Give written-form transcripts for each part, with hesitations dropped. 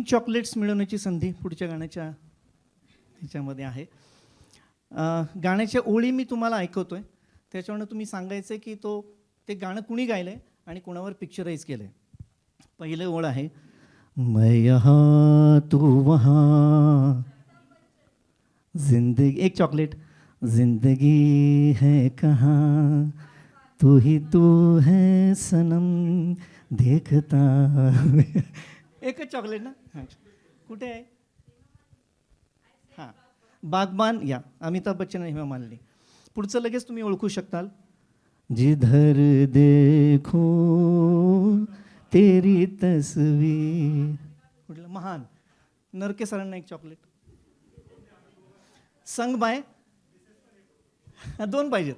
Chocolates मिळवण्याची संधी पुढच्या गाण्याच्या ह्याच्यामध्ये आहे. गाण्याच्या ओळी मी तुम्हाला ऐकवतोय, त्याच्यावरनं तुम्ही सांगायचं आहे की ते गाणं कुणी गायलं आहे आणि कुणावर पिक्चराईज केलं आहे. पहिलं ओळ आहे, मैं यहाँ तू वहाँ, जिंदगी, एक चॉकलेट, जिंदगी है कहाँ, तू ही तू है सनम देखता. एकच चॉकलेट ना. हां, कुठे आहे? हां, बागबान. या अमिताभ बच्चन आणि हेमा मालिनी. पुढचं लगेच तुम्ही ओळखू शकताल. जिधर देखो तेरी तस्वीर. कुठलं? महान. नरके सरांना एक चॉकलेट. संग बाय, दोन पाहिजेत.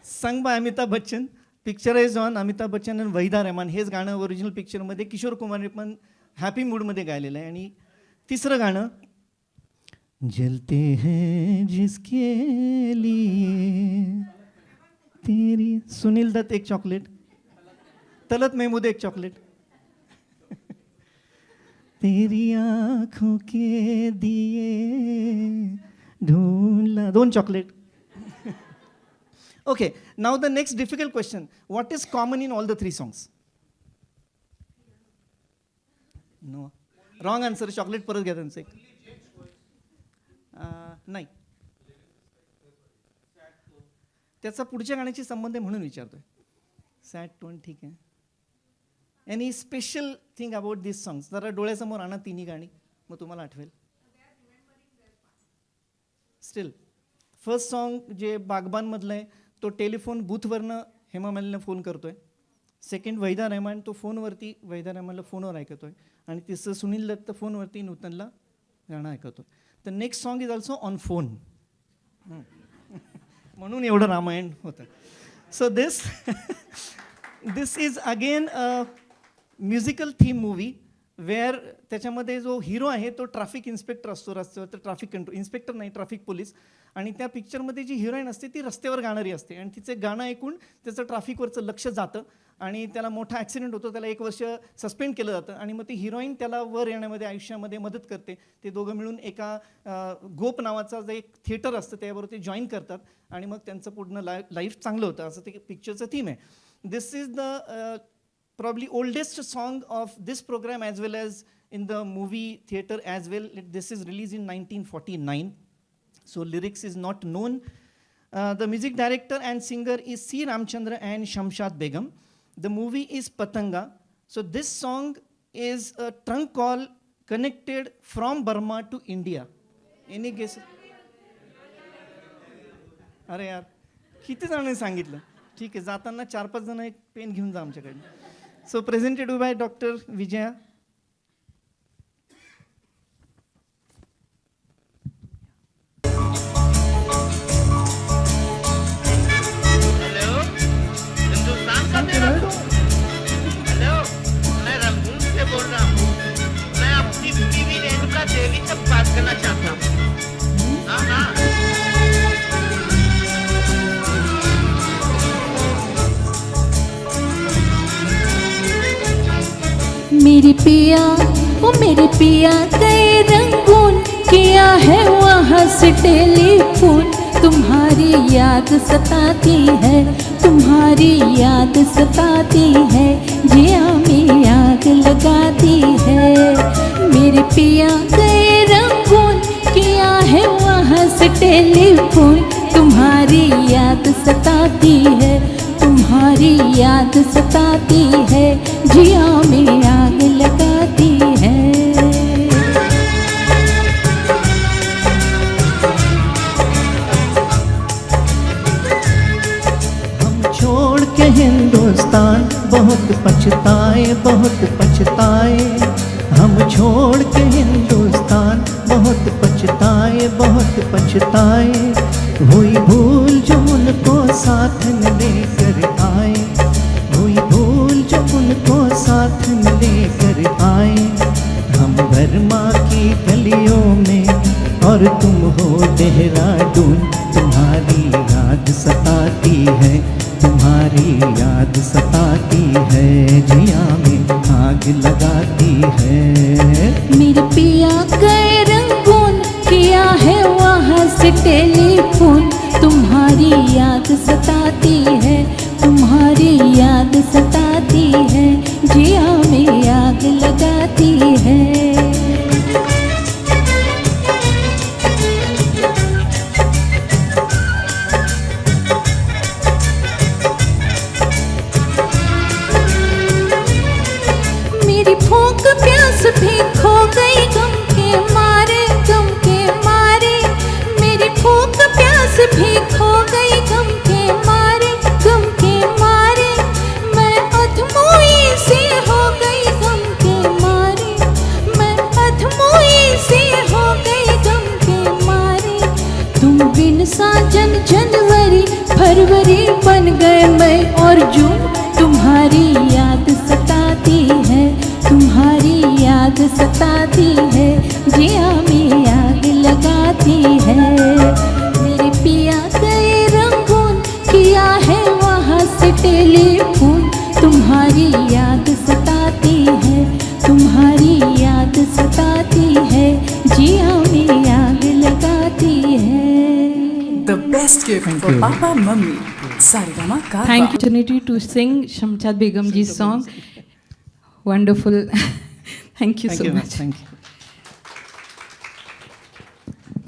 Sung by Amitabh Bachchan, picturised on Amitabh Bachchan आणि वहिदा रहमान. हेच गाणं ओरिजिनल पिक्चरमध्ये किशोर कुमारने पण हॅपी मूडमध्ये गायलेलं आहे. आणि तिसरं गाणं, जलते हैं जिसके लिए तेरी, सुनील दत्त एक चॉकलेट. तलत महमूद एक चॉकलेट. तेरी आँखों के दिए ढूंढला, दोन chocolate. Okay, now the next difficult question. What is common in all the three songs? No. Wrong answer. Chocolate परत घ्या त्यांचं एक. नाही. त्याचा पुढच्या गाण्याशी संबंध आहे म्हणून विचारतोय. सॅड टोन ठीक आहे. Any special thing about this songs? जरा डोळ्यासमोर आणा तिन्ही गाणी, मग तुम्हाला आठवेल. स्टील फर्स्ट सॉन्ग जे बागबानमधलं आहे, तो टेलिफोन बूथवरनं हेमा मालिनीला फोन करतोय. सेकंड वहिदा रहमान, तो फोनवरती वहिदा रहमानला फोनवर ऐकतोय. आणि तिसरं सुनील दत्त फोनवरती नूतनला गाणं ऐकतोय. The next song is also on phone. म्हणून एवढं रामायण होतं. So this is again a musical theme movie where त्याच्यामध्ये जो हिरो आहे तो ट्रॅफिक इन्स्पेक्टर असतो, रस्त्यावर. तर ट्रॅफिक कंट्रोल इन्स्पेक्टर नाही, ट्रॅफिक पोलीस. आणि त्या पिक्चरमध्ये जी हिरोईन असते ती रस्त्यावर गाणारी असते. आणि तिचं गाणं ऐकून त्याचं ट्रॅफिकवरचं लक्ष जातं आणि त्याला मोठा ॲक्सिडेंट होतो. त्याला 1 वर्ष सस्पेंड केलं जातं. आणि मग ती हिरोईन त्याला वर येण्यामध्ये आयुष्यामध्ये मदत करते. ते दोघं मिळून एका गोप नावाचा जे एक थिएटर असतं त्याबरोबर ते जॉईन करतात. आणि मग त्यांचं पूर्ण लाईफ चांगलं होतं, असं ते पिक्चरचं थीम आहे. This is the probably oldest song of this program as well as in the movie theater as well. This is released in 1949, so lyrics is not known. The music director and singer is C. Ramchandra and Shamshad Begum. The movie is Patanga. So this song is a trunk call connected from Burma to India. Any guess? अरे यार, किती जणांनी सांगितलं. ठीक आहे, जाताना 4-5 जण एक पेन घेऊन जा आमच्याकडे. So presented by Dr. Vijaya. Hello, Hindustan का तेरा तो? हेलो, मैं रंगून से बोल रहा हूँ. मैं अपनी बीवी रेणुका देवी से बात करना चाहता हूँ. हाँ हाँ. मेरी पिया, वो मेरे पिया गए रंगून, किया है वहाँ से टेलीफोन. तुम्हारी याद सताती है, तुम्हारी याद सताती है, जिया में आग लगाती है. मेरे पिया गए रंगून, किया है वहाँ से टेलीफोन. तुम्हारी याद सताती है, तुम्हारी याद सताती है, जिया में आग लगाती है. हम छोड़ के हिंदुस्तान बहुत पछताए, बहुत पछताए. हम छोड़ के हिंदुस्तान बहुत पछताए, बहुत पछताए. हुई भूल जो उनको साथ न लेकर आए, हुई भूल जो उनको साथ न लेकर आए. हम बर्मा की गलियों में और तुम हो देहरादून. तुम्हारी याद सताती है, तुम्हारी याद सताती है, जिया में आग लगाती है. मेरे पिया गए रंगून, किया है वहाँ से टेलीफोन। तुम्हारी याद सताती है, तुम्हारी याद सताती है, जिया में आग लगाती है। मेरी भूख प्यास भी खो गई गम के मारे, गम के मारे। मेरी भूख प्यास भी खो गई गम के मारे, गम के मारे। मैं अधमोई सी हो गई गम के मारे, मैं अधमोई सी हो गई गम के मारे। तुम बिन साजन जनवरी फरवरी बन गए मैं और जून। तुम्हारी याद सताती है, तुम्हारी याद सताती है, जिया में आग लगाती है। मेरे पिया गए रंगून, किया है वहाँ से टेलीफोन। तुम्हारी याद सताती है, तुम्हारी याद सताती है, जिया में आग लगाती है। The best gift for Papa Mummy. Saregama Karwa. Thank you opportunity to sing Shamshad Begum ji's song. Wonderful. Thank you so ma'am. much. Thank you.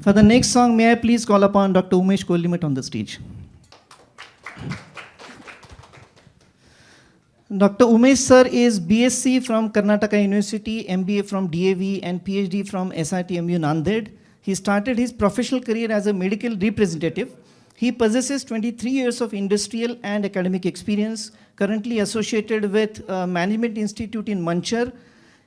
For the next song, may I please call upon Dr. Umesh Kollimet on the stage. Dr. Umesh sir is BSc from Karnataka University, MBA from DAV and PhD from SITMU Nanded. He started his professional career as a medical representative. He possesses 23 years of industrial and academic experience, currently associated with Management Institute in Manchar.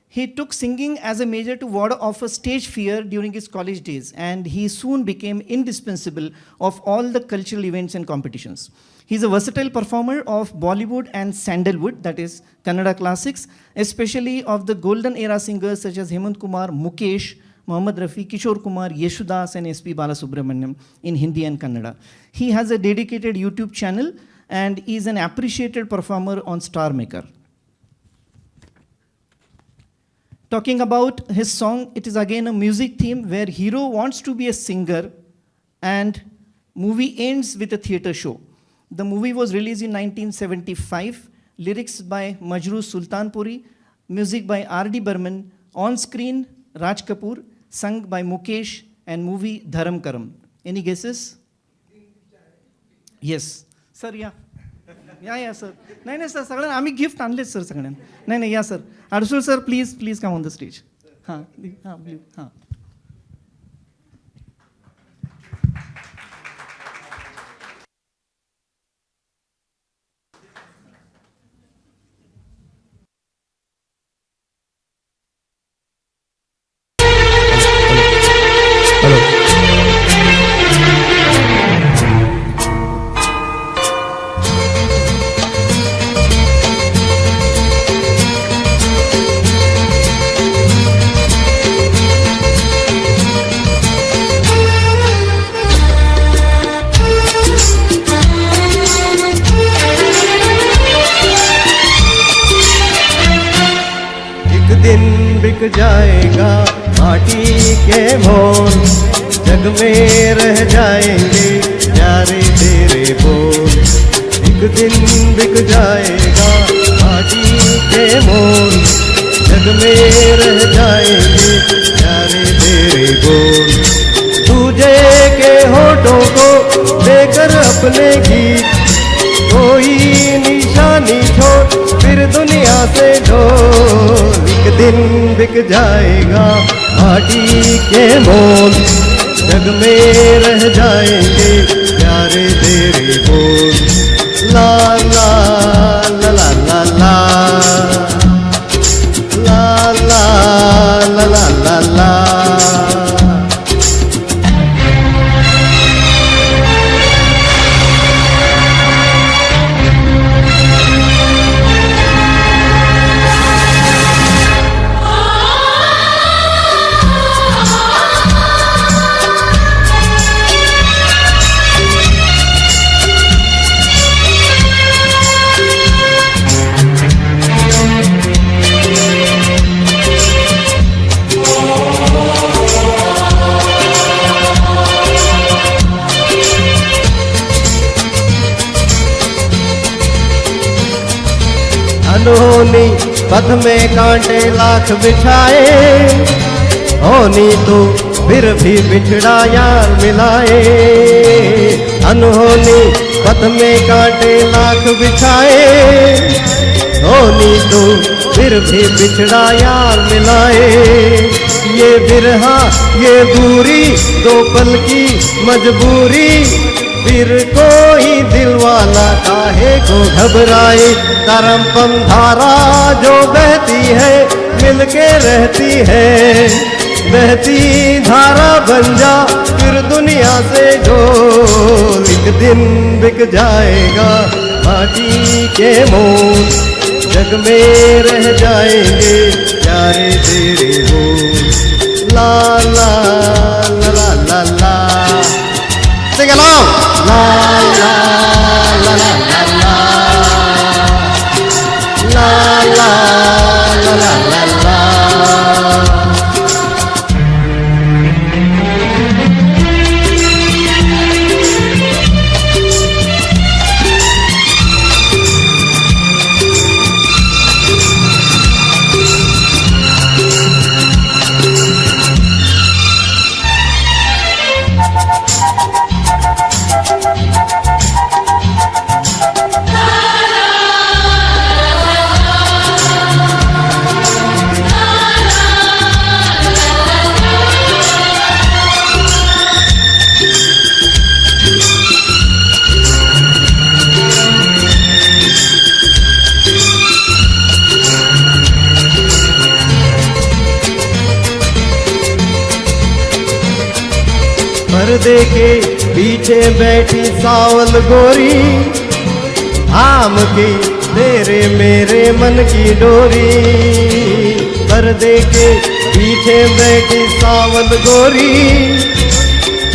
He took singing as a major to ward off a stage fear during his college days, and he soon became indispensable of all the cultural events and competitions. He's a versatile performer of Bollywood and Sandalwood, that is Kannada classics, especially of the golden era singers such as Hemant Kumar, Mukesh, Mohammad Rafi, Kishore Kumar, Yeshudas and SP Balasubramaniam in Hindi and Kannada. He has a dedicated YouTube channel and is an appreciated performer on Star Maker. Talking about his song, it is again a music theme where hero wants to be a singer and movie ends with a theater show. The movie was released in 1975, lyrics by Majroo Sultanpuri, music by R.D. Burman, on screen Raj Kapoor, sung by Mukesh, and movie Dharam Karam. Any guesses? Yes. Sir, yeah. Yeah, sir. No, sir. सगळ्यांना आम्ही gift आणलेत sir सगळ्यांना. नाही, या sir. Arsul sir, please come on the stage. हां, हां. बिक जाएगा माटी के मोल, जग में रह जाएंगे प्यारे तेरे बोल। एक दिन बिक जाएगा माटी के मोल, जग में रह जाएंगे प्यारे तेरे बोल। तुझे के होठों को लेकर अपने गीत, कोई निशानी छोड़ फिर दुनिया से ढोल। एक दिन बिक जाएगा माटी के मोल, जग में रह जाएंगे प्यारे तेरे बोल। ला ला ला ला ला ला ला ला ला ला ला। अनहोनी पथ में कांटे लाख बिछाए, होनी तो फिर भी बिछड़ा यार मिलाए। अनहोनी पथ में कांटे लाख बिछाए, होनी तो फिर भी बिछड़ा यार मिलाए। ये बिरहा ये दूरी दो पल की मजबूरी, फिर कोई दिल वाला काहे को घबराए। तरम धारा जो बहती है मिलके रहती है, बहती धारा बन जा फिर दुनिया से ढोल। एक दिन बिक जाएगा माटी के मोल, जग में रह जाएंगे प्यारे तेरे बोल। ला ला ला ला ला ला, sing along. La la la la la la, la la la la la la. पर्दे के पीछे बैठी सावल गोरी, थाम के तेरे मेरे मन की डोरी। पर्दे के पीछे बैठी सावल गोरी,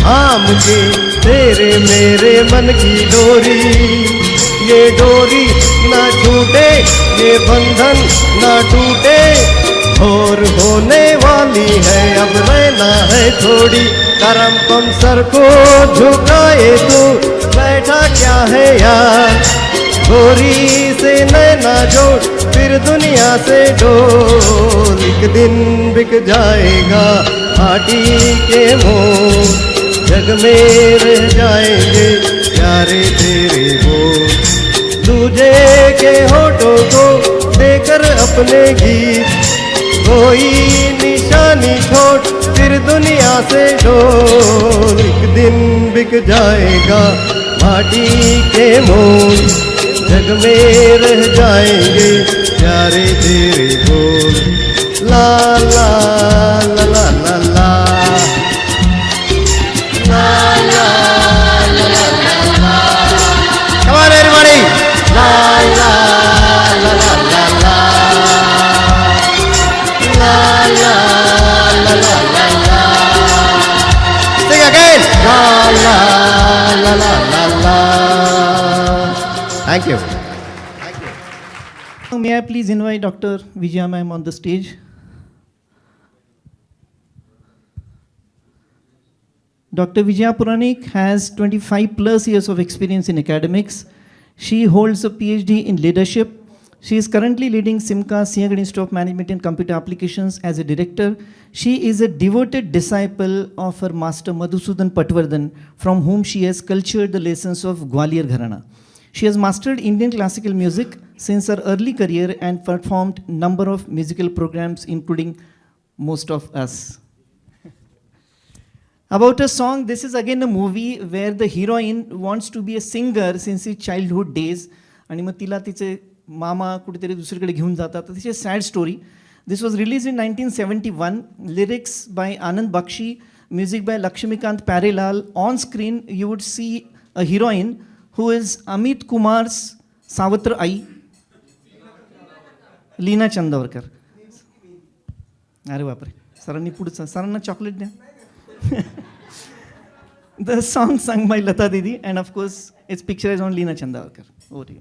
थाम के तेरे मेरे मन की डोरी। ये डोरी ना छूटे ये बंधन ना टूटे, और होने वाली है अब रहना है थोड़ी। करम पम सर को झुकाए तू बैठा क्या है यार, गोरी से नैना जोड़ फिर दुनिया से डोल। एक दिन बिक जाएगा माटी के मोल, जग में रह जाएंगे प्यारे तेरे बोल। दूजे के होठों को देकर अपने गीत, कोई निशानी छोड़ फिर दुनिया से ढोल। एक दिन बिक जाएगा माटी के मोल, जग में रह जाएंगे प्यारे तेरे बोल। ला ला ला ला ला ला, ला ला ला ला ला ला। Come on everybody, La La La La La La, la la la la la la. Sing again. La la la la la la. Thank you. May I please invite Dr. Vijaya ma'am on the stage. Dr. Vijaya Puranik has 25 plus years of experience in academics. She holds a PhD in leadership. She is currently leading SIMCA, Siagadh Institute of Management and Computer Applications as a director. She is a devoted disciple of her master Madhusudan Patwardhan, from whom she has cultured the lessons of Gwalior Gharana. She has mastered Indian classical music since her early career and performed number of musical programs, including Most of Us. About a song, this is again a movie where the heroine wants to be a singer since his childhood days. आणि मग तिला तिचे मामा कुठेतरी दुसरीकडे घेऊन जातात. तिची sad story. This was release in 1971. Lyrics by Anand Bakshi, music by Laxmikant Pyarelal. On screen you would see a heroine who is Amit Kumar's सावत्र आई, लीना चंदावरकर. अरे बापरे, सरांनी पुढचं, सरांना चॉकलेट द्या. The song sung by Lata Didi and of course it's picturized on Leena Chandavarkar. Over to you.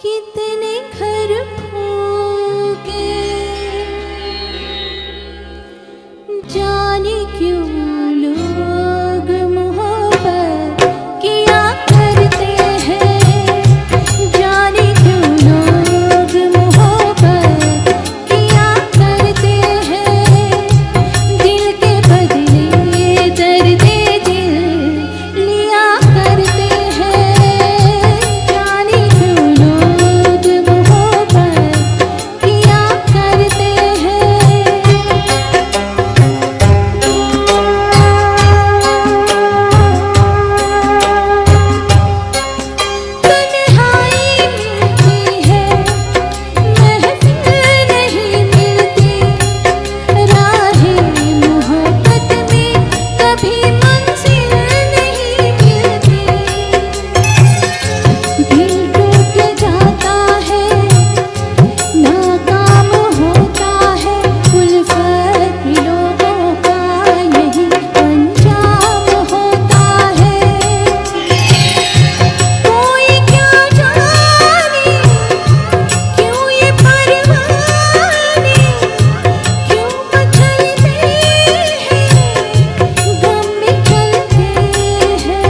कितने घर फूके, जाने क्यों लोग मोहब्बत किया करते हैं, जाने क्यों लोग मोहब्बत किया करते हैं, दिल के बदले दर्द दिल लिया करते हैं, जाने क्यों लोग मोहब्बत किया करते हैं। तन्हाई मिलती है, महफिल नहीं मिलती, राहें मोहब्बत में कभी मंजिल नहीं मिलती, दिल टूट जाता है, नाकाम होता है, उल्फत लोगों का यही अंजाम होता है। कोई क्या जाने क्यों ये परवाने क्यों मचलते हैं, गम में चलते हैं,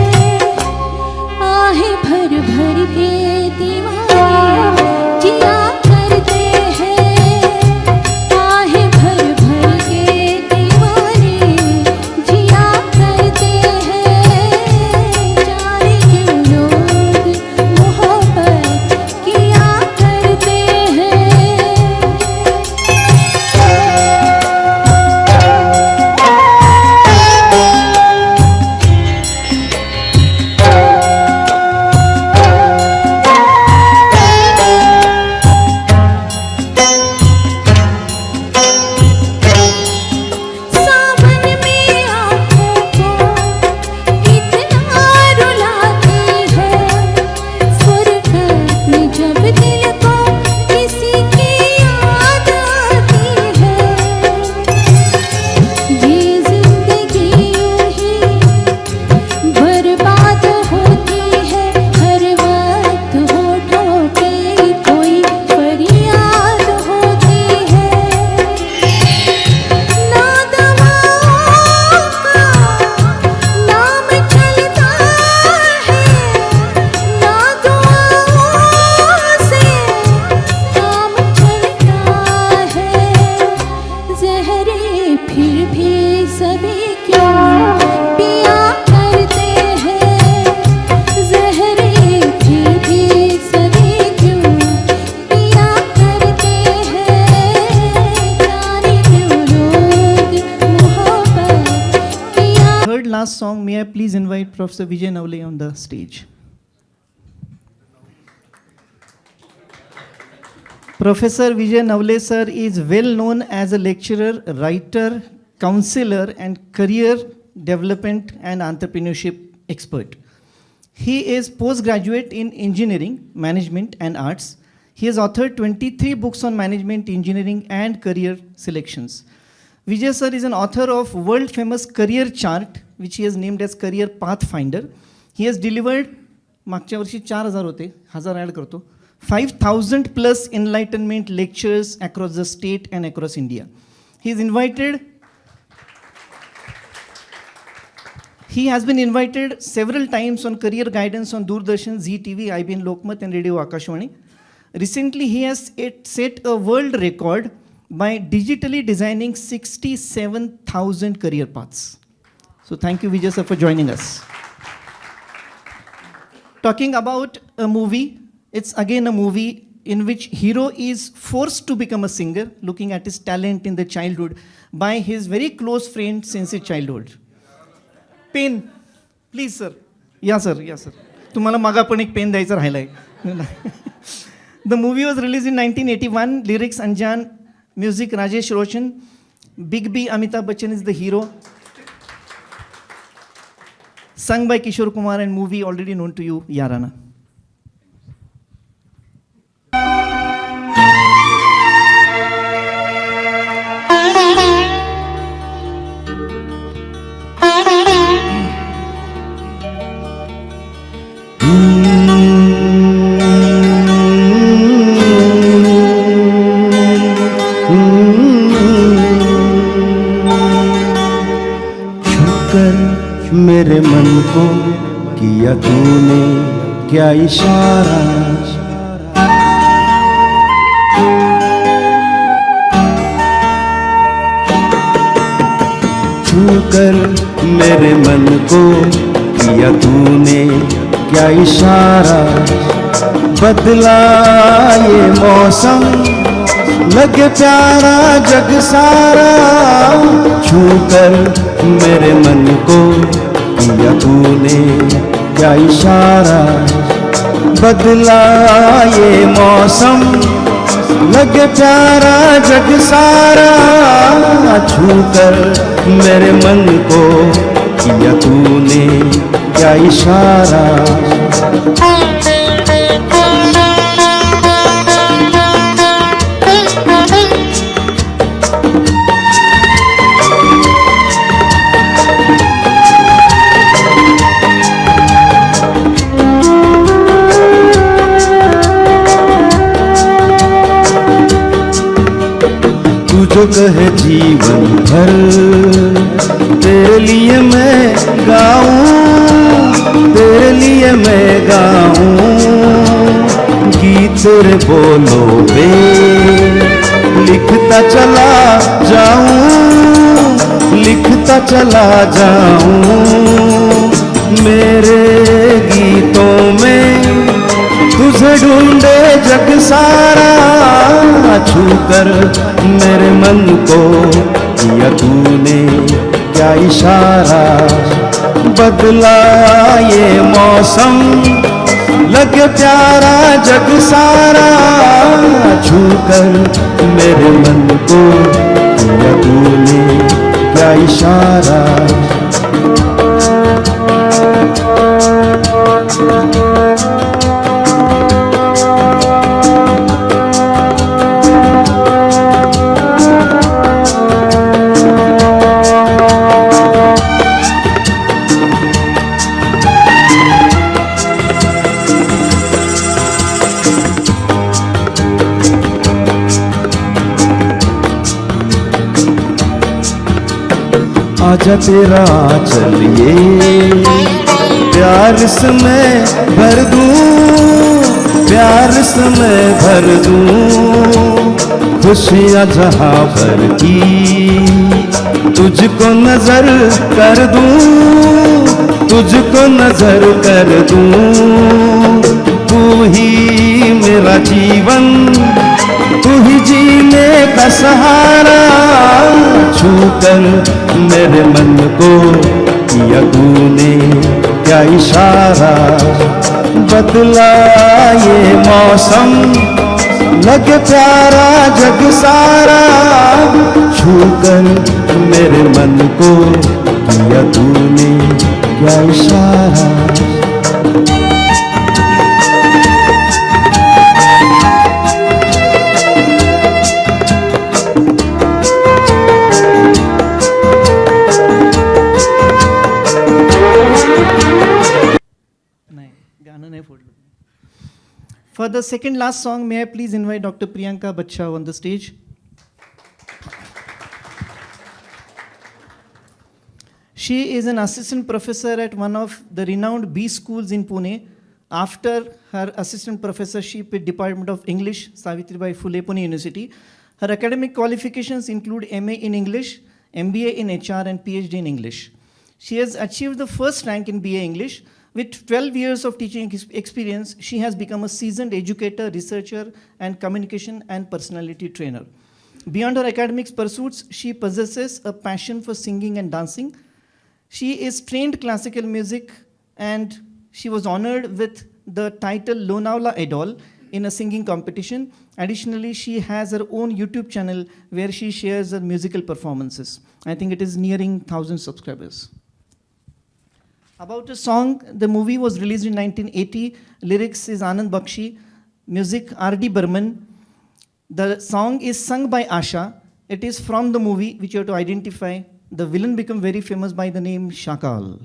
आहें भर भर के दीवाने जिया करते हैं, आहें भर भर के दीवाने जिया करते हैं, जाने क्यों लोग मोहब्बत किया करते हैं। सावन में आँखों को कितना रुलाती है, फुरकत में जब दिल को किसी की याद आती है, ये जिंदगी यूं ही बर्बाद होती है, हर वक्त होठों पे कोई फरियाद होती है, ना दवाओं का नाम चलता है, ना दुआओं से काम चलता है, ज़हरे फिर भी सभी क्यों पिया करते हैं, ज़हरे फिर भी सभी क्यों पिया करते हैं, जाने क्यों लोग मोहब्बत किया। Third last song, may I please invite Professor Vijay Navle on the stage. Professor Vijay Navle sir is well known as a lecturer, writer, counselor and career development and entrepreneurship expert. He is postgraduate in engineering, management and arts. He has authored 23 books on management, engineering and career selections. Vijay sir is an author of world famous career chart which he has named as Career Pathfinder. He has delivered मागच्या वर्षी 4000 होते, 1000 add करतो, 5000 plus enlightenment lectures across the state and across India. He has been invited several times on career guidance on Doordarshan, Zee TV, IBN Lokmat and Radio Akashwani. Recently, he has set a world record by digitally designing 67,000 career paths. So thank you, Vijay sir, for joining us. Talking about a movie, it's again a movie in which hero is forced to become a singer, looking at his talent in the childhood by his very close friend since his childhood. Pen please sir, या sir, या sir, तुम्हाला मागा पण एक pen द्यायचं राहिलंय. The movie was release in 1981, lyrics Anjaan, music Rajesh Roshan, big B Amitabh Bachchan is the hero, sung by Kishore Kumar and movie already known to you, Yarana. मेरे मन को किया तूने क्या इशारा, छू कर मेरे मन को किया तूने क्या इशारा, बदला ये मौसम लगे प्यारा जग सारा, छू कर मेरे मन को किया तूने क्या इशारा, बदला ये मौसम लगे प्यारा जग सारा, छू कर मेरे मन को किया तूने क्या इशारा। जो कहे जीवन भर तेरे लिए मैं गाऊं, तेरे लिए मैं गाऊं, गीत तेरे बोलों पे लिखता चला जाऊं, लिखता चला जाऊं, मेरे गीतों में तुझे ढूंढे जग सारा, छू कर मेरे मन को किया तूने क्या इशारा, बदला ये मौसम लगे प्यारा जग सारा, छू कर मेरे मन को किया तूने क्या इशारा। आजा तेरा चलिए प्यार से मैं भर दूं, प्यार से मैं भर दूं, खुशियाँ जहाँ भर की तुझको नजर कर दूं, तुझको नजर कर दूं, तू ही मेरा जीवन, तू ही जीने का सहारा, छू कर मेरे मन को किया तूने क्या इशारा, बदला ये मौसम लगे प्यारा जग सारा, छू कर मेरे मन को किया तूने क्या इशारा। For the second last song, may I please invite Dr. Priyanka Bachcha on the stage. She is an assistant professor at one of the renowned B schools in Pune. After her assistant professorship with Department of English, Savitribai Phule Pune University, her academic qualifications include MA in English, MBA in HR and PhD in English. She has achieved the first rank in BA English. With 12 years of teaching experience, she has become a seasoned educator, researcher, and communication and personality trainer. Beyond her academic pursuits, she possesses a passion for singing and dancing. She is trained classical music, and she was honored with the title Lonavala Idol in a singing competition. Additionally, she has her own YouTube channel where she shares her musical performances. I think it is nearing 1,000 subscribers. About the song, the movie was released in 1980. Lyrics is Anand Bakshi. Music R.D. Burman. The song is sung by Asha. It is from the movie which you have to identify. The villain became very famous by the name Shakal.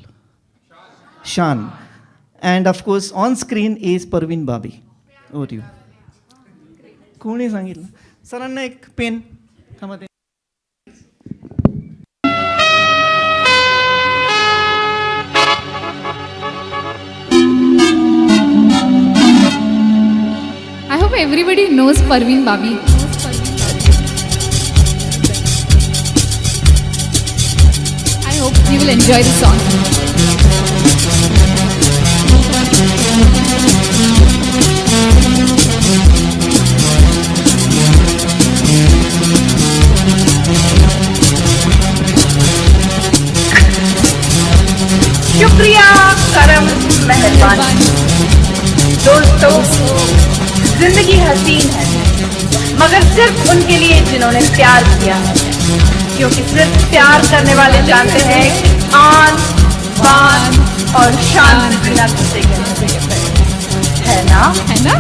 Shan. And of course, on screen is Parveen Babi. Over to you. कोणी सांगितलं सरांना एक pen थांबा everybody knows Parveen Babi. I hope you will enjoy the song. शुक्रिया, करम, मेहरबानी। दोस्तों, जिंदगी हसीन है, मगर सिर्फ उनके लिए जिन्होंने प्यार किया है, क्योंकि सिर्फ प्यार करने वाले जानते हैं कि आन, बान और शान से बिना किसी के है ना? है ना?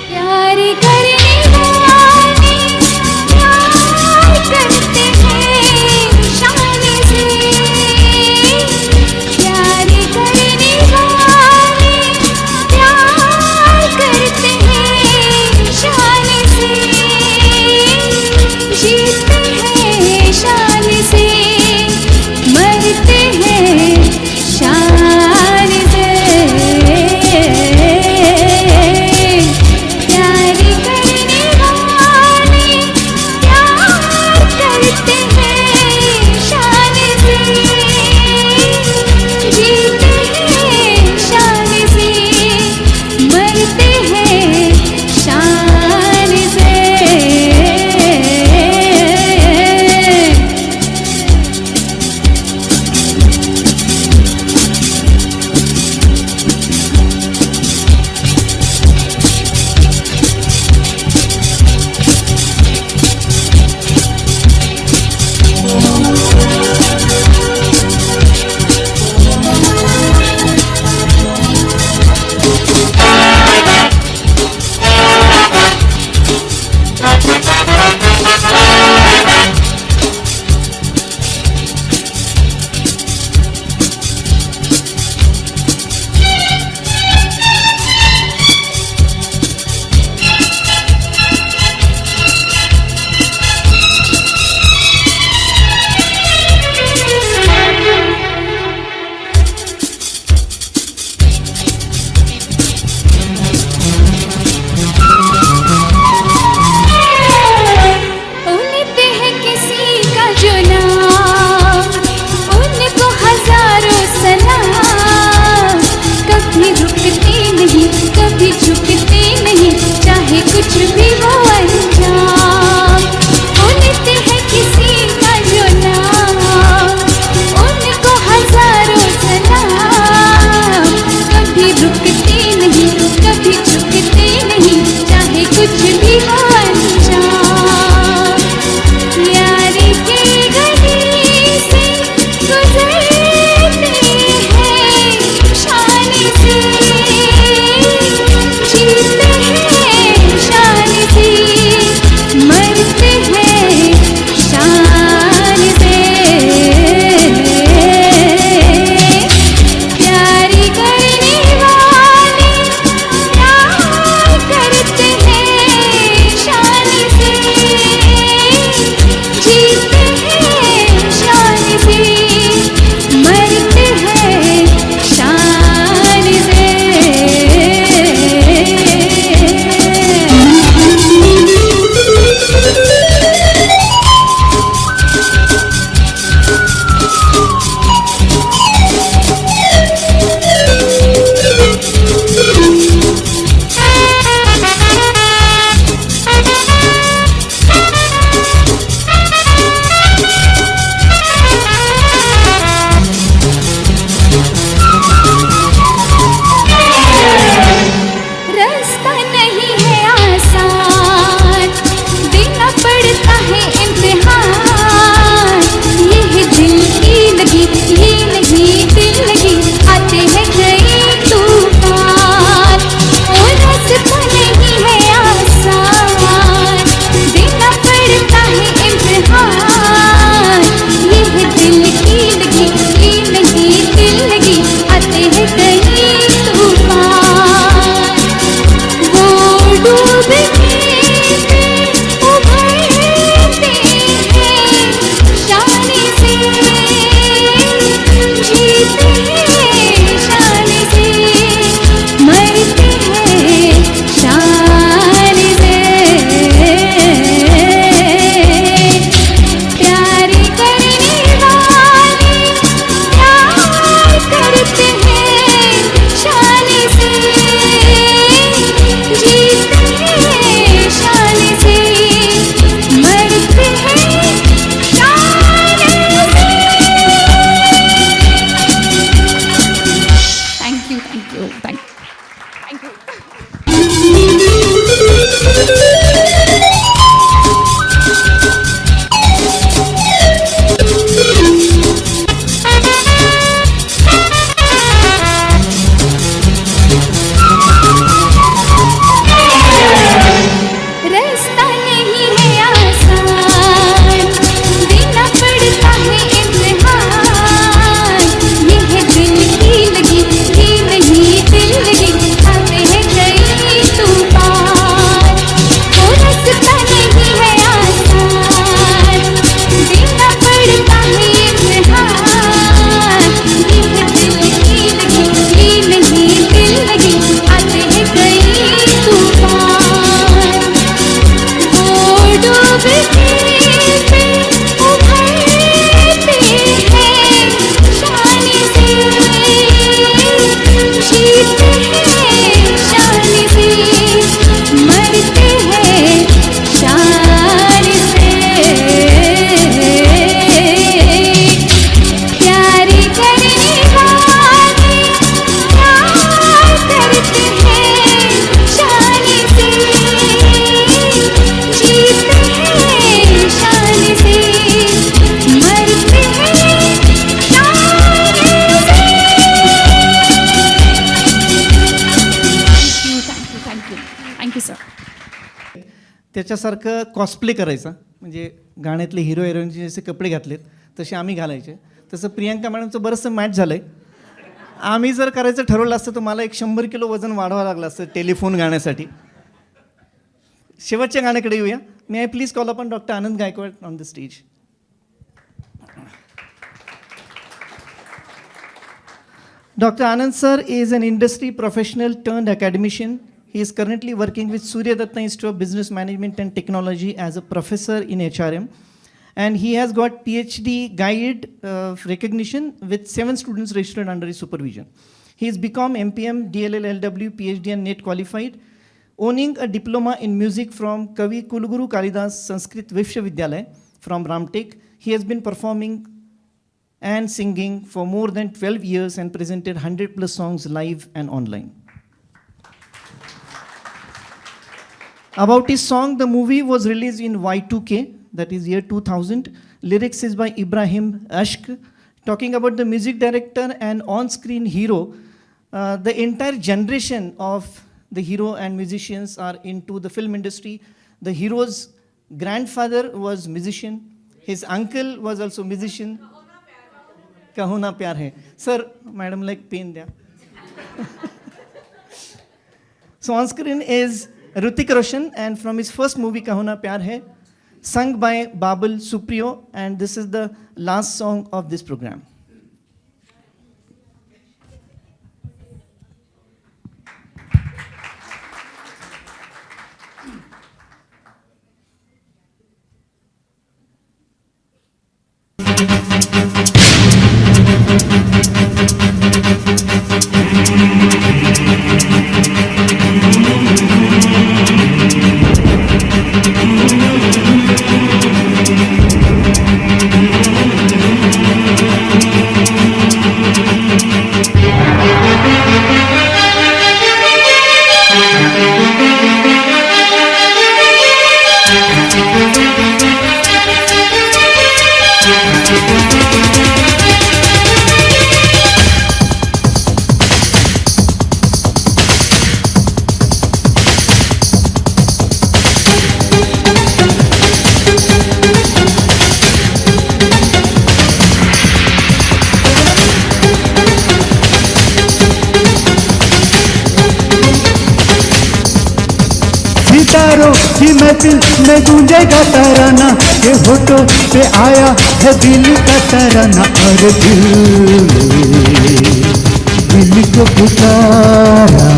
प्यार करने वाले प्यार करते हैं शान से। प्यार करने वाले प्यार करते हैं शान से। जीते हैं शान से, मरते हैं शान से। प्यार करने वाले प्यार करते हैं शान से। जीते हैं शान से, मरते हैं शान से। उनते है किसी का जो नाम, उनको हजारों सलाम। कभी रुकते नहीं, कभी झुकते नहीं, चाहे कुछ भी हो अंजाम। उनते है किसी का जो नाम, उनको हजारों सलाम। कभी रुकते नहीं, कभी झुकते नहीं, चाहे कुछ भी हो अंजाम। यारी की गली से गुजरते हैं शान से। जीते हैं शान से, मरते हैं शान से। प्यार करने वाले प्यार करते हैं त्याच्यासारखं कॉस्प्ले करायचा, म्हणजे गाण्यातले हिरो हिरोईनचे जसे कपडे घातलेत तसे आम्ही घालायचे. तसं प्रियांका मॅडमचं बरंचसं मॅच झालं आहे. आम्ही जर करायचं ठरवलं असतं तर मला 100 किलो वजन वाढवावं लागलं असतं टेलिफोन गाण्यासाठी. शेवटच्या गाण्याकडे येऊया. May I please call upon doctor Anand Gaikwad on the stage. Dr. Anand sir is an industry professional turned academician. He is currently working with Surya Datta Institute of Business Management and Technology as a professor in HRM. And he has got PhD guide recognition with 7 students registered under his supervision. He is BCom, MPM, DLL, LW, PhD and NET qualified, owning a diploma in music from Kavi Kulguru Kalidas Sanskrit Vishwavidyalaya from Ramtek. He has been performing and singing for more than 12 years and presented 100+ songs live and online. About his song, the movie was released in Y2K, that is year 2000. Lyrics is by Ibrahim Ashk. Talking about the music director and on-screen hero, the entire generation of the hero and musicians are into the film industry. The hero's grandfather was musician. His uncle was also musician. कहूना प्यार है. Sir, madam, like pen there. So on screen is Hrithik Roshan, and from his first movie Kahuna Pyar Hai, sung by Babul Supriyo, and this is the last song of this program. सितारों की महफिल में गूंजेगा तराना, ये होठों पे आया है दिल का तराना, और दिल को पुकारा,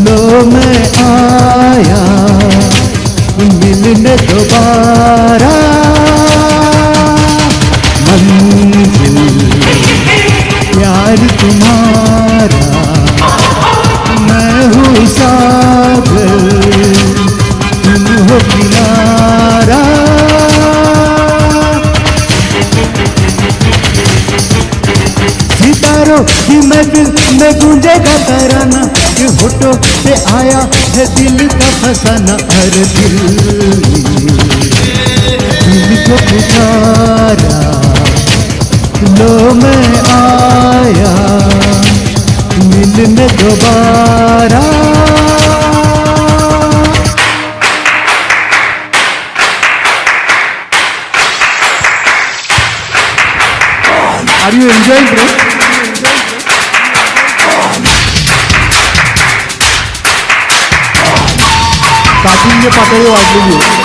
लो मैं आया मिलने दोबारा, मंजिल प्यार तुम्हारा, मैं हूँ सागर तुम हो किनारा. सितारों की महफिल में गूंजेगा तराना, ये होठों पे आया है दिल का फसाना, और दिल को पुकारा, लो मैं आया मिलने दोबारा. Are you enjoying bro? काठींचे पातळी वाढलेली आहे.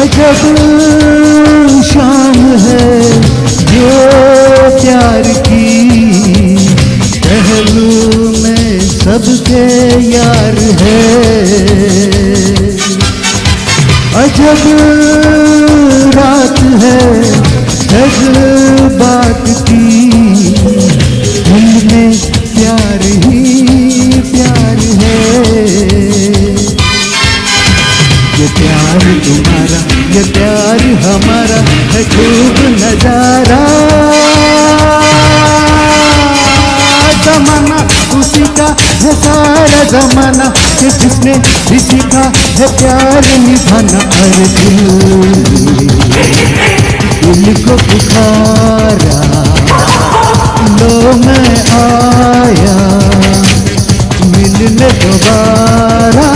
अजब शाम है ये प्यार की, पहलू में सबके यार है. अजब रात है जज्बात की, इनमें प्यार ही प्यार है. ये प्यार तुम्हारा, ये प्यार हमारा है खूब नजारा. जमाना उसी का है सारा जमाना कि जिसने भी सीखा है प्यार निभाना। अरे दिल को पुकारा, लो मैं आया मिलने दोबारा।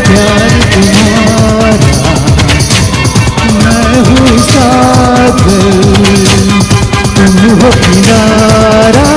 प्यार तुम्हारा, मैं हूँ सागर, तुम हो किनारा।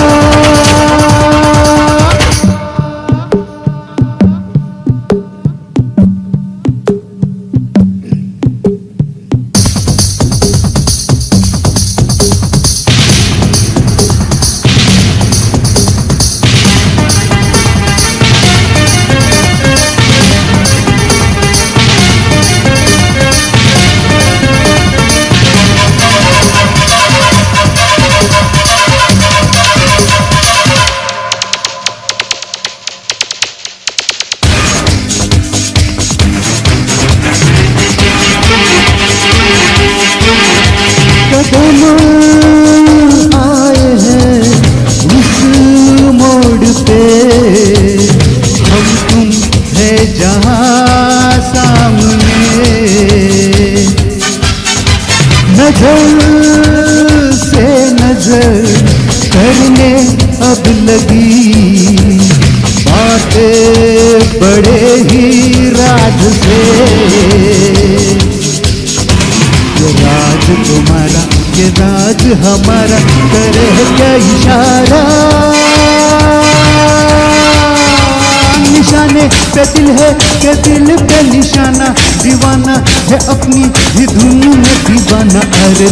कदम आए हैं उस मोड़ पे, हम तुम है जहाँ सामने। नजर से नजर करने अब लगी बातें बड़े ही राज से। ये राज तुम्हारा, ये राज हमारा, करे क्या इशारा। निशाने पे दिल है के दिल पे निशाना, दीवाना है अपनी ही धुन में दीवाना। अरे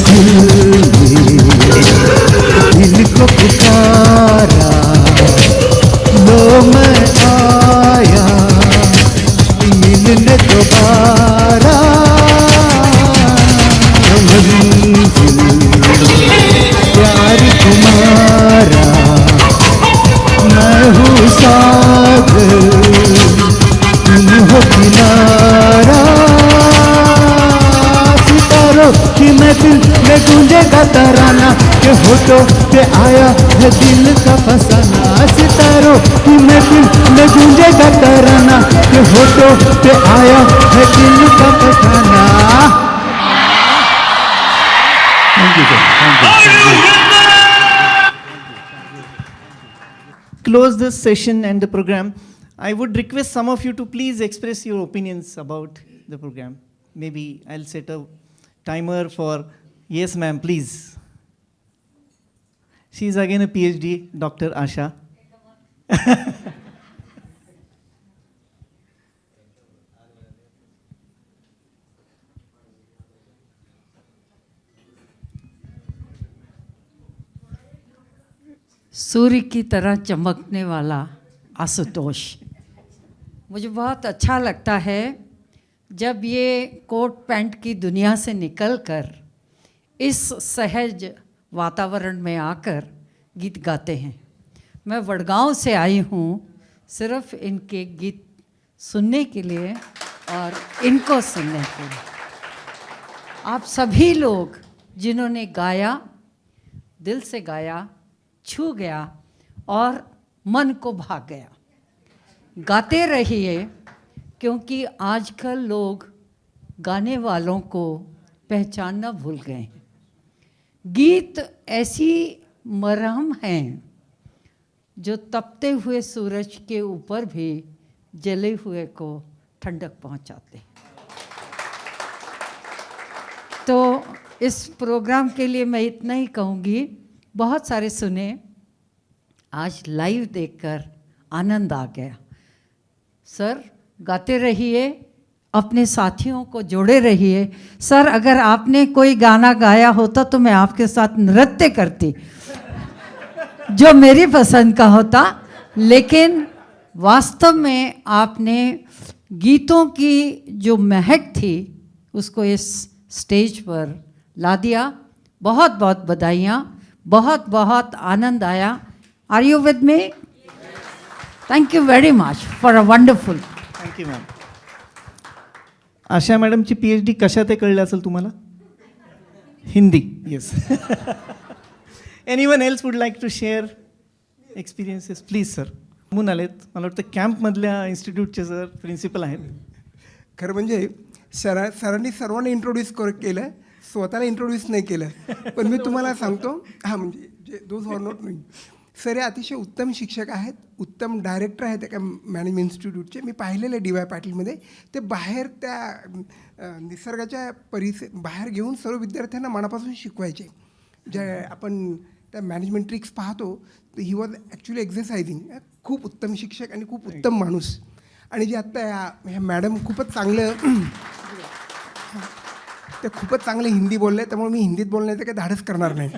दिल को पुकारा, लो मैं आया मिलने दोबारा। प्यार तुम्हारा, मैं हूँ सागर, तुम हो किनारा। सितारों की महफिल में गूंजेगा तराना, के होठों पे आया है दिल का फसाना। सितारों की महफिल में गूंजेगा तराना, के होठों पे आया है दिल का फसाना। Thank you, sir. Thank you. Close this session and the program. I would request some of you to please express your opinions about the program. Maybe I'll set a timer for yes, ma'am, please. She is again a PhD, Dr. Asha. सूर्य की तरह चमकने वाला आशुतोष, मुझे बहुत अच्छा लगता है जब ये कोट पैंट की दुनिया से निकलकर इस सहज वातावरण में आकर गीत गाते हैं। मैं वडगांव से आई हूँ सिर्फ इनके गीत सुनने के लिए और इनको सुनने के लिए। आप सभी लोग जिन्होंने गाया, दिल से गाया, छू गया और मन को भाग गया। गाते रहिए, क्योंकि आजकल लोग गाने वालों को पहचानना भूल गए हैं। गीत ऐसी मरहम हैं जो तपते हुए सूरज के ऊपर भी जले हुए को ठंडक पहुंचाते हैं। तो इस प्रोग्राम के लिए मैं इतना ही कहूँगी। बहुत सारे सुने, आज लाइव देखकर आनंद आ गया। सर गाते रहिए, अपने साथियों को जोड़े रहिए। सर अगर आपने कोई गाना गाया होता तो मैं आपके साथ नृत्य करती, जो मेरी पसंद का होता। लेकिन वास्तव में आपने गीतों की जो महक थी उसको इस स्टेज पर ला दिया। बहुत बहुत बधाइयाँ, बहुत बहुत आनंद आया। Are you with me? Thank you very much for a wonderful. Thank you ma'am. Asha मॅडमची PhD कशात आहे कळलं असेल तुम्हाला? Hindi yes. Anyone else would like to share experiences please sir. म्हणून आलेत मला वाटतं कॅम्पमधल्या इन्स्टिट्यूटचे सर प्रिन्सिपल आहेत. खरं म्हणजे सरांनी सर्वांना इंट्रोड्यूस केलं, स्वतःला इंट्रोड्यूस नाही केलं. पण मी तुम्हाला सांगतो, हां म्हणजे जे those are not me, sir हे अतिशय उत्तम शिक्षक आहेत, उत्तम डायरेक्टर आहेत एका मॅनेजमेंट इन्स्टिट्यूटचे. मी पाहिलेलं आहे DY पाटीलमध्ये. ते बाहेर त्या निसर्गाच्या बाहेर घेऊन सर्व विद्यार्थ्यांना मनापासून शिकवायचे. जे आपण त्या मॅनेजमेंट ट्रिक्स पाहतो, ही वॉज ॲक्च्युली एक्झरसायझिंग. खूप उत्तम शिक्षक आणि खूप उत्तम माणूस. आणि जे आत्ता ह्या मॅडम खूपच चांगलं ते खूपच चांगलं हिंदी बोलले, त्यामुळे मी हिंदीत बोलण्याचं काही धाडस करणार नाही.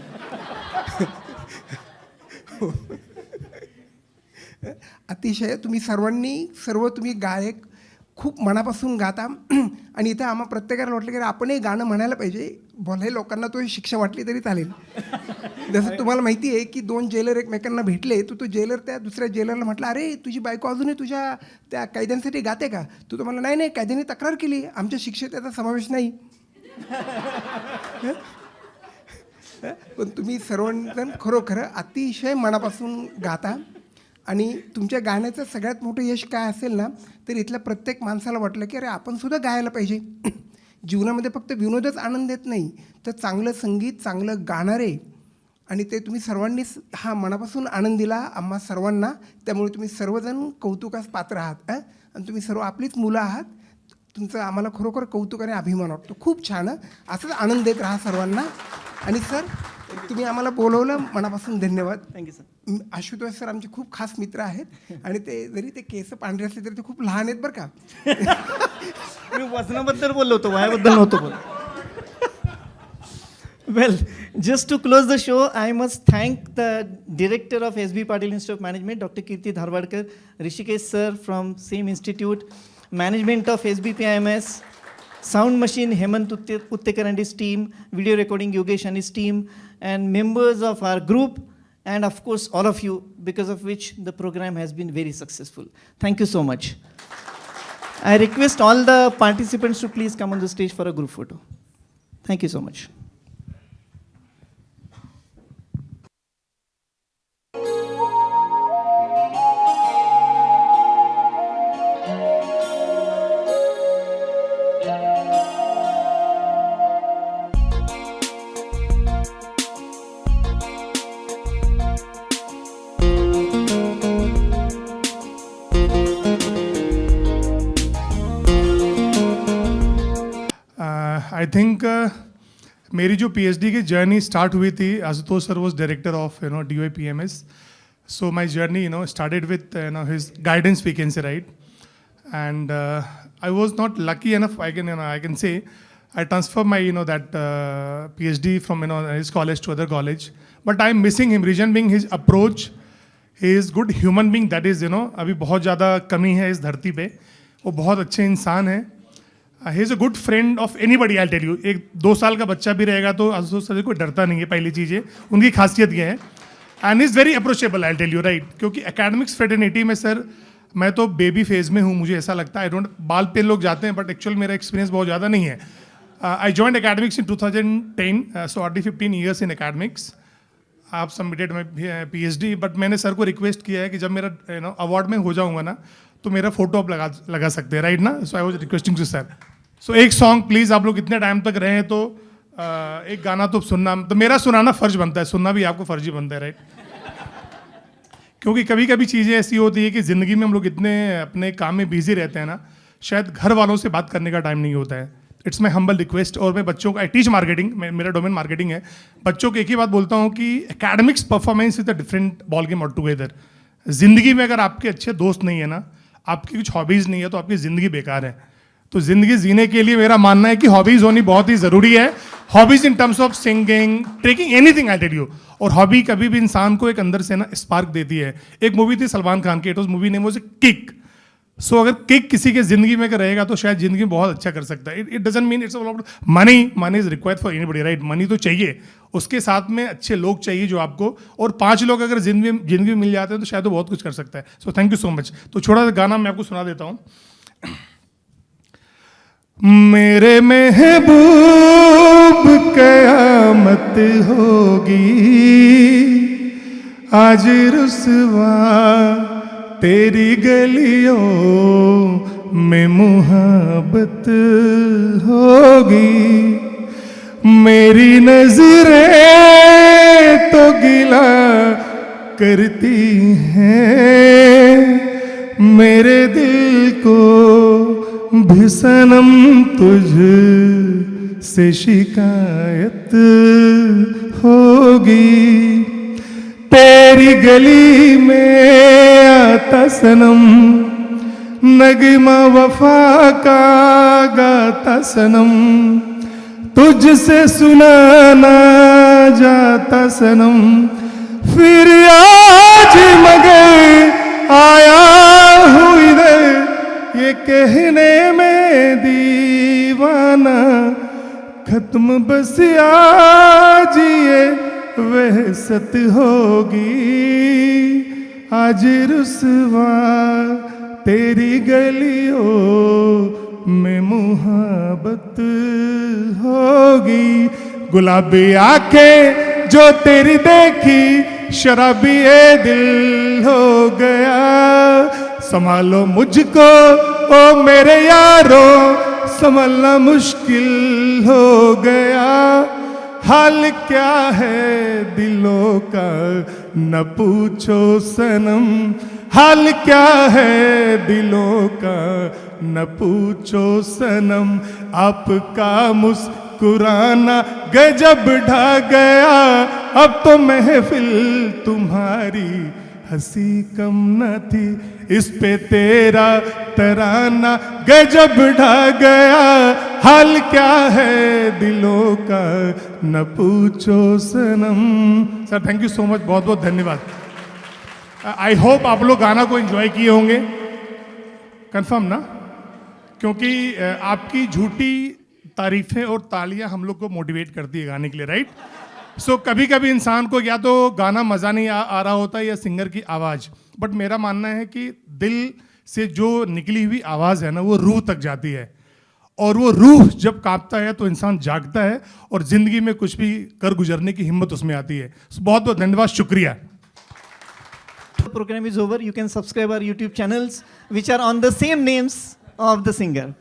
अतिशय तुम्ही तुम्ही गायक खूप मनापासून गाता. आणि इथं आम्हा प्रत्येकाला वाटलं की आपणही गाणं म्हणायला पाहिजे. भले लोकांना तो शिक्षा वाटली तरी चालेल. जसं तुम्हाला माहिती आहे की 2 जेलर एकमेकांना भेटले, तो जेलर त्या दुसऱ्या जेलरला म्हटलं, अरे तुझी बायको अजूनही तुझ्या त्या कैद्यांसाठी गाते का? तो म्हणाला, नाही कैद्यांनी तक्रार केली, आमच्या शिक्षेत त्याचा समावेश नाही. पण तुम्ही सर्वजण खरोखर अतिशय मनापासून गाता. आणि तुमच्या गाण्याचं सगळ्यात मोठं यश काय असेल ना, तर इथल्या प्रत्येक माणसाला वाटलं की अरे आपण सुद्धा गायला पाहिजे. जीवनामध्ये फक्त विनोदच आनंद देत नाही, तर चांगलं संगीत, चांगलं गाणारे, आणि ते तुम्ही सर्वांनीच हा मनापासून आनंद दिला आम्हा सर्वांना. त्यामुळे तुम्ही सर्वजण कौतुकास पात्र आहात. आणि तुम्ही सर्व आपलीच मुलं आहात. तुमचं आम्हाला खरोखर कौतुक आणि अभिमान वाटतो. खूप छान. असंच आनंद देत राहा सर्वांना. आणि सर तुम्ही आम्हाला बोलवलं, मनापासून धन्यवाद. Thank you sir. आशुतोष सर आमचे खूप खास मित्र आहेत. आणि ते जरी ते केस पांढरे असले तरी ते खूप लहान आहेत बरं का. मी वजनाबद्दल बोललो होतो, वयाबद्दल नव्हतो बोल. Well, just to close the show, I must thank the director of SB Patil Institute of Management, Dr. Kirti Dharwadkar, Rishikesh sir from same institute, management of SBPIMS, sound machine Hemant Uttekar and his team, video recording Yogesh and his team, and members of our group, and of course all of you, because of which the program has been very successful. Thank you so much. I request all the participants to please come on the stage for a group photo. Thank you so much. I think मेरी जो PhD की journey start हुई थी, Ashutosh sir was director of DYPMS. So my journey started with his guidance, we can say, right? And I was not lucky enough, I can say. I transferred my that PhD from his college to other college, but I'm missing him. Reason being his approach. He is good human being, that is अभी बहुत ज़्यादा कमी है इस धरती पे. वो बहुत अच्छे इंसान हैं. He is a good friend of anybody. I tell you, 1-2 साल का बच्चा भी रहेगा तो आशुतोष सर कोई डरता नहीं है. पहली चीज़ है उनकी खासियत ये है. And is very approachable, I tell you, right. क्योंकि एकेडमिक्स फ्रेटर्निटी में सर मैं तो बेबी फेज में हूँ, मुझे ऐसा लगता है. आई डोंट, बाल पे लोग जाते हैं, बट एक्चुअल मेरा एक्सपीरियंस बहुत ज़्यादा नहीं है. I joined academics in 2010, so already 15 years in academics. आप सबमिटेड माई PhD, बट मैंने सर को रिक्वेस्ट किया है कि जब मेरा अवार्ड में हो जाऊँगा ना, तो मेरा फोटो आप लगा सकते हैं, राइट ना. So I was requesting to sir. So एक सॉन्ग प्लीज़, आप लोग इतने टाइम तक रहे हैं तो एक गाना तो सुनना, तो मेरा सुनाना फ़र्ज बनता है, सुनना भी आपको फ़र्ज ही बनता है, राइट. क्योंकि कभी कभी चीज़ें ऐसी होती है कि ज़िंदगी में हम लोग इतने अपने काम में बिजी रहते हैं ना, शायद घर वालों से बात करने का टाइम नहीं होता है. It's my humble request. और मैं बच्चों को, आई टीच मार्केटिंग, मेरा डोमेन मार्केटिंग है. बच्चों को एक ही बात बोलता हूँ कि academics performance is a different ball game all together. ज़िंदगी में अगर आपके अच्छे दोस्त नहीं है ना, आपकी कुछ हॉबीज़ नहीं है, तो आपकी ज़िंदगी बेकार है. तो ज़िंदगी जीने के लिए मेरा मानना है कि हॉबीज़ होनी बहुत ही ज़रूरी है. Hobbies in terms of singing, trekking, anything, I tell you. और हॉबी कभी भी इंसान को एक अंदर से ना स्पार्क देती है. एक मूवी थी सलमान खान की, it was movie name was kick. So अगर किक किसी के ज़िंदगी में रहेगा तो शायद ज़िंदगी में बहुत अच्छा कर सकता है. It doesn't mean it's all about money. Money is required for anybody, right. Money तो चाहिए, उसके साथ में अच्छे लोग चाहिए जो आपको, और 5 लोग अगर जिंदगी में मिल जाते हैं तो शायद वो बहुत कुछ कर सकता है. So thank you so much. तो छोटा सा गाना मैं आपको सुना देता हूँ. मेरे महबूब कयामत होगी, आज रुसवा तेरी गलियों में मुहब्बत होगी। मेरी नजरें तो गिला करती हैं, मेरे दिल को भी सनम तुझ से शिकायत होगी। तेरी गली में आता सनम, नगमा वफा का गाता सनम, तुझसे सुनाना जाता सनम। फिर आज मगर आया हूँ इधर ये कहने में दीवाना, खत्म बस आज ये वहसत होगी। आज रुसवा तेरी गलियों में मुहब्बत होगी। गुलाबी आंखें जो तेरी देखी, शराबी ये दिल हो गया। संभालो मुझको ओ मेरे यारों, संभलना मुश्किल हो गया। हाल क्या है दिलों का न पूछो सनम, हाल क्या है दिलों का न पूछो सनम। आपका मुस्कुराना गजब ढा गया, अब तो महफिल तुम्हारी हंसी कम न थी। इस पे तेरा तराना गजब ढा गया, हाल क्या है दिलों का न पूछो सनम। Sir thank you so much, बहुत बहुत धन्यवाद। आई होप आप लोग गाना को एंजॉय किए होंगे, कंफर्म ना? क्योंकि आपकी झूठी तारीफें और तालियां हम लोग को मोटिवेट करती है गाने के लिए, राइट? सो कभी कभी इंसान को या तो गाना मज़ा नहीं आ रहा होता है या सिंगर की आवाज़, बट मेरा मानना है कि दिल से जो निकली हुई आवाज़ है ना वो रूह तक जाती है, और वो रूह जब कांपता है तो इंसान जागता है और ज़िंदगी में कुछ भी कर गुजरने की हिम्मत उसमें आती है। बहुत बहुत धन्यवाद, शुक्रिया। The program is over. You can subscribe our YouTube channels, which are on the same names of the singer.